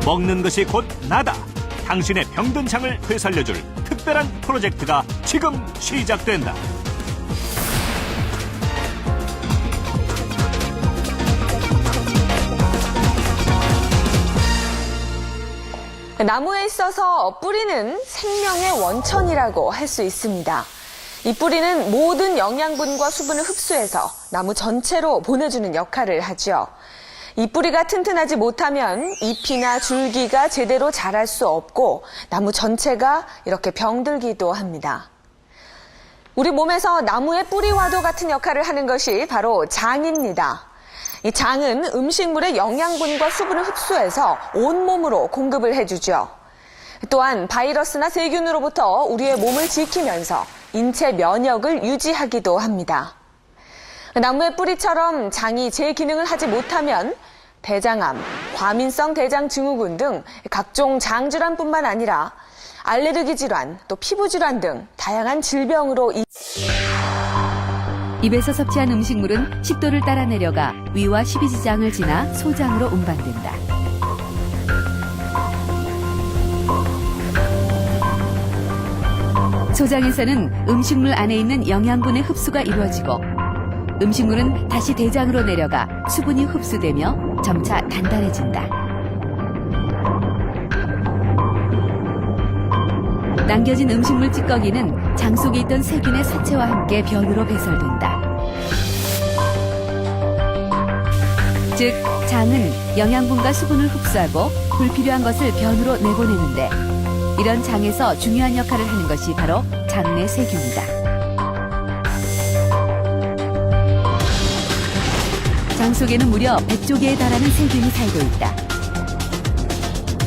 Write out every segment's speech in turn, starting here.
먹는 것이 곧 나다. 당신의 병든 장을 되살려줄 특별한 프로젝트가 지금 시작된다. 나무에 있어서 뿌리는 생명의 원천이라고 할 수 있습니다. 이 뿌리는 모든 영양분과 수분을 흡수해서 나무 전체로 보내주는 역할을 하죠. 이 뿌리가 튼튼하지 못하면 잎이나 줄기가 제대로 자랄 수 없고 나무 전체가 이렇게 병들기도 합니다. 우리 몸에서 나무의 뿌리와도 같은 역할을 하는 것이 바로 장입니다. 이 장은 음식물의 영양분과 수분을 흡수해서 온몸으로 공급을 해주죠. 또한 바이러스나 세균으로부터 우리의 몸을 지키면서 인체 면역을 유지하기도 합니다. 나무의 뿌리처럼 장이 제 기능을 하지 못하면 대장암, 과민성 대장증후군 등 각종 장질환뿐만 아니라 알레르기 질환, 또 피부 질환 등 다양한 질병으로 입에서 섭취한 음식물은 식도를 따라 내려가 위와 십이지장을 지나 소장으로 운반된다. 소장에서는 음식물 안에 있는 영양분의 흡수가 이루어지고 음식물은 다시 대장으로 내려가 수분이 흡수되며 점차 단단해진다. 남겨진 음식물 찌꺼기는 장 속에 있던 세균의 사체와 함께 변으로 배설된다. 즉, 장은 영양분과 수분을 흡수하고 불필요한 것을 변으로 내보내는데 이런 장에서 중요한 역할을 하는 것이 바로 장내 세균이다. 장 속에는 무려 100조 개에 달하는 세균이 살고 있다.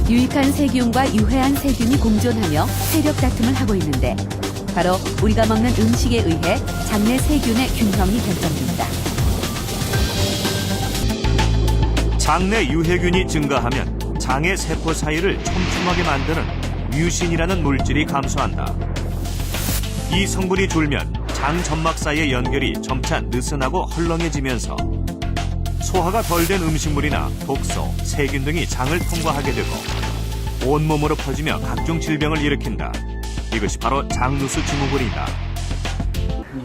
유익한 세균과 유해한 세균이 공존하며 세력 다툼을 하고 있는데 바로 우리가 먹는 음식에 의해 장내 세균의 균형이 결정된다. 장내 유해균이 증가하면 장의 세포 사이를 촘촘하게 만드는 뮤신이라는 물질이 감소한다. 이 성분이 줄면 장 점막 사이의 연결이 점차 느슨하고 헐렁해지면서 소화가 덜 된 음식물이나 독소, 세균 등이 장을 통과하게 되고 온몸으로 퍼지며 각종 질병을 일으킨다. 이것이 바로 장누수 증후군이다.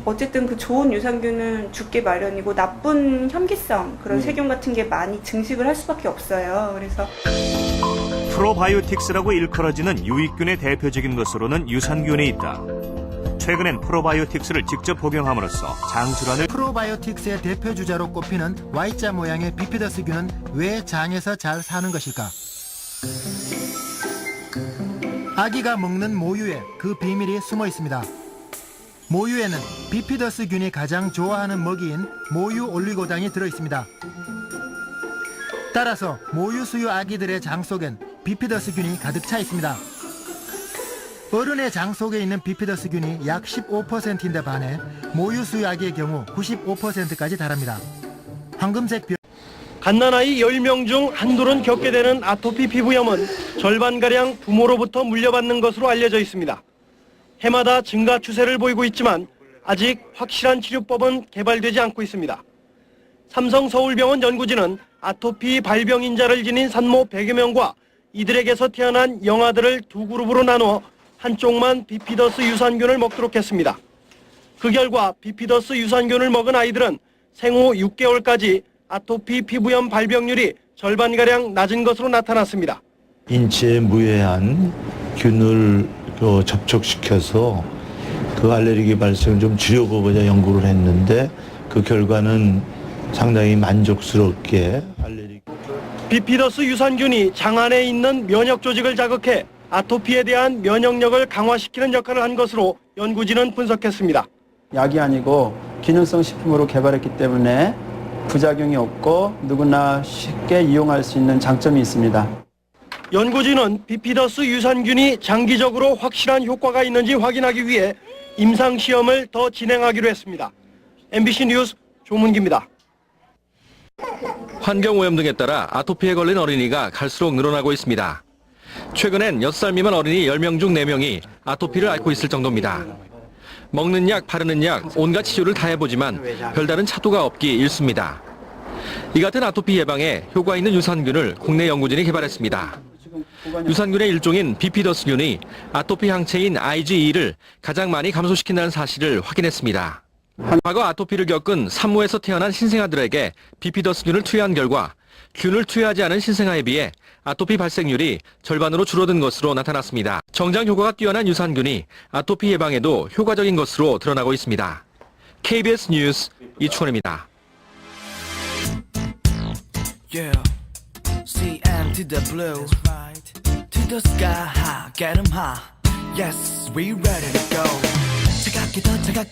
어쨌든 그 좋은 유산균은 죽기 마련이고 나쁜 혐기성, 그런 세균 같은 게 많이 증식을 할 수밖에 없어요. 그래서 프로바이오틱스라고 일컬어지는 유익균의 대표적인 것으로는 유산균이 있다. 최근엔 프로바이오틱스를 직접 복용함으로써 장질환을 프로바이오틱스의 대표 주자로 꼽히는 Y자 모양의 비피더스균은 왜 장에서 잘 사는 것일까? 아기가 먹는 모유에 그 비밀이 숨어 있습니다. 모유에는 비피더스균이 가장 좋아하는 먹이인 모유 올리고당이 들어있습니다. 따라서 모유 수유 아기들의 장 속엔 비피더스균이 가득 차 있습니다. 어른의 장 속에 있는 비피더스균이 약 15%인데 반해 모유 수유 아기의 경우 95%까지 달합니다. 황금색 갓난아이 10명 중 한둘은 겪게 되는 아토피 피부염은 절반가량 부모로부터 물려받는 것으로 알려져 있습니다. 해마다 증가 추세를 보이고 있지만 아직 확실한 치료법은 개발되지 않고 있습니다. 삼성서울병원 연구진은 아토피 발병인자를 지닌 산모 100여 명과 이들에게서 태어난 영아들을 두 그룹으로 나누어 한쪽만 비피더스 유산균을 먹도록 했습니다. 그 결과 비피더스 유산균을 먹은 아이들은 생후 6개월까지 아토피 피부염 발병률이 절반가량 낮은 것으로 나타났습니다. 인체에 무해한 균을 접촉시켜서 그 알레르기 발생을 좀 줄여보고자 연구를 했는데 그 결과는 상당히 만족스럽게 비피더스 유산균이 장 안에 있는 면역 조직을 자극해 아토피에 대한 면역력을 강화시키는 역할을 한 것으로 연구진은 분석했습니다. 약이 아니고 기능성 식품으로 개발했기 때문에 부작용이 없고 누구나 쉽게 이용할 수 있는 장점이 있습니다. 연구진은 비피더스 유산균이 장기적으로 확실한 효과가 있는지 확인하기 위해 임상시험을 더 진행하기로 했습니다. MBC 뉴스 조문기입니다. 환경오염 등에 따라 아토피에 걸린 어린이가 갈수록 늘어나고 있습니다. 최근엔 6살 미만 어린이 10명 중 4명이 아토피를 앓고 있을 정도입니다. 먹는 약, 바르는 약, 온갖 치료를 다 해보지만 별다른 차도가 없기 일쑤입니다. 이 같은 아토피 예방에 효과 있는 유산균을 국내 연구진이 개발했습니다. 유산균의 일종인 비피더스균이 아토피 항체인 IgE를 가장 많이 감소시킨다는 사실을 확인했습니다. 과거 아토피를 겪은 산모에서 태어난 신생아들에게 비피더스균을 투여한 결과 균을 투여하지 않은 신생아에 비해 아토피 발생률이 절반으로 줄어든 것으로 나타났습니다. 정장 효과가 뛰어난 유산균이 아토피 예방에도 효과적인 것으로 드러나고 있습니다. KBS 뉴스 이충원입니다. Yeah, CM to the blue, to the sky high, get 'em high. Yes, we ready to go. 차갑게 더 차갑게.